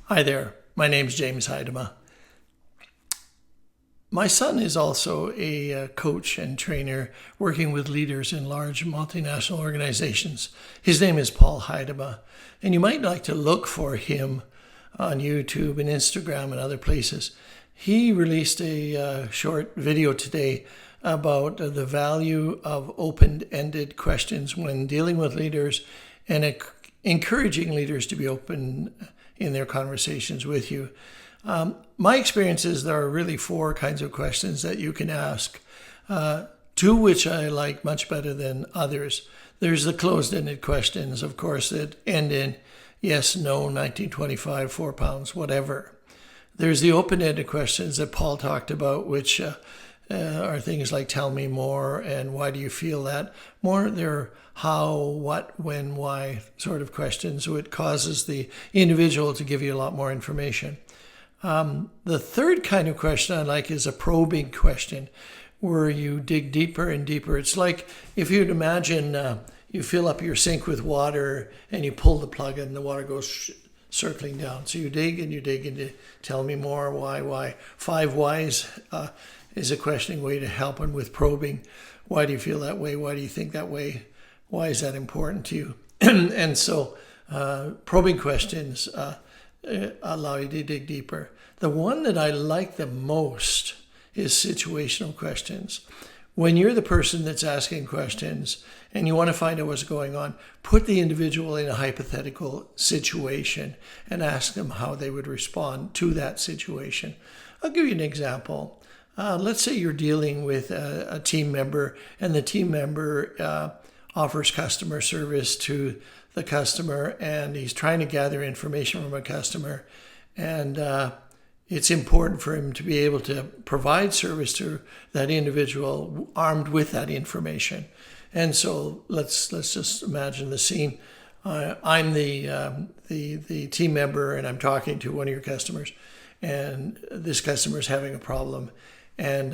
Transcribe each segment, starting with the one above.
Hi there, my name's James Heidema. My son is also a coach and trainer working with leaders in large multinational organizations. His name is Paul Heidema, and you might like to look for him on YouTube and Instagram and other places. He released a short video today about the value of open-ended questions when dealing with leaders and encouraging leaders to be open in their conversations with you. My experience is there are really four kinds of questions that you can ask, two which I like much better than others. There's the closed-ended questions, of course, that end in yes, no, 1925, 4 pounds, whatever. There's the open-ended questions that Paul talked about, which are things like tell me more and why do you feel that. More, they're how, what, when, why sort of questions. So it causes the individual to give you a lot more information. The third kind of question I like is a probing question where you dig deeper and deeper. It's like if you'd imagine you fill up your sink with water and you pull the plug and the water goes circling down. So you dig and you tell me more, why. 5 whys is a questioning way to help him with probing. Why do you feel that way? Why do you think that way? Why is that important to you? And so probing questions allow you to dig deeper. The one that I like the most is situational questions. When you're the person that's asking questions and you want to find out what's going on, put the individual in a hypothetical situation and ask them how they would respond to that situation. I'll give you an example. Let's say you're dealing with a team member and the team member offers customer service to the customer and he's trying to gather information from a customer, and it's important for him to be able to provide service to that individual armed with that information. And so let's just imagine the scene. I'm the team member and I'm talking to one of your customers, and this customer is having a problem, and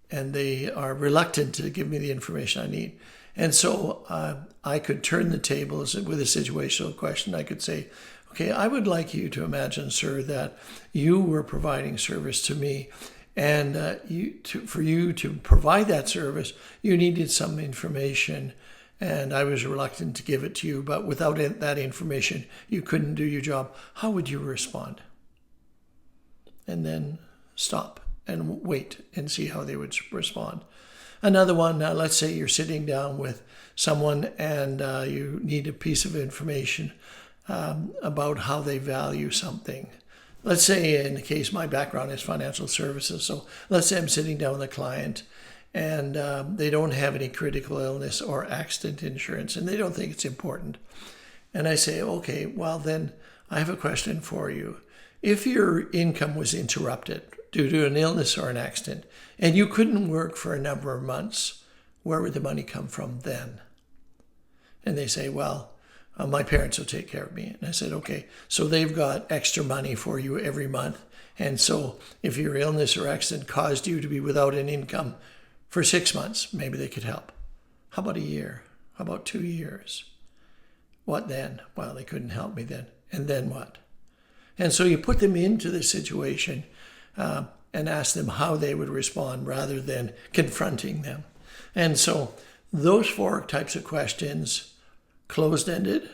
they are reluctant to give me the information I need. And so I could turn the tables with a situational question. I could say, okay, I would like you to imagine, sir, that you were providing service to me, and for you to provide that service, you needed some information, and I was reluctant to give it to you, but without that information, you couldn't do your job. How would you respond? And then stop and wait and see how they would respond. Another one, let's say you're sitting down with someone and you need a piece of information about how they value something. Let's say in the case, my background is financial services. So let's say I'm sitting down with a client and they don't have any critical illness or accident insurance and they don't think it's important. And I say, okay, well then I have a question for you. If your income was interrupted due to an illness or an accident and you couldn't work for a number of months, where would the money come from then? And they say, well, my parents will take care of me. And I said, okay, so they've got extra money for you every month. And so if your illness or accident caused you to be without an income for 6 months, maybe they could help. How about a year? How about 2 years? What then? Well, they couldn't help me then. And then what? And so you put them into the situation and ask them how they would respond rather than confronting them. And so those 4 types of questions, closed-ended,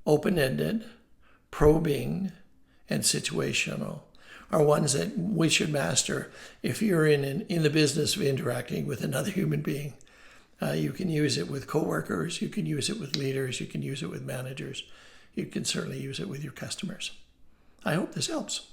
open-ended, probing, and situational, are ones that we should master if you're in the business of interacting with another human being. You can use it with coworkers, you can use it with leaders, you can use it with managers, you can certainly use it with your customers. I hope this helps.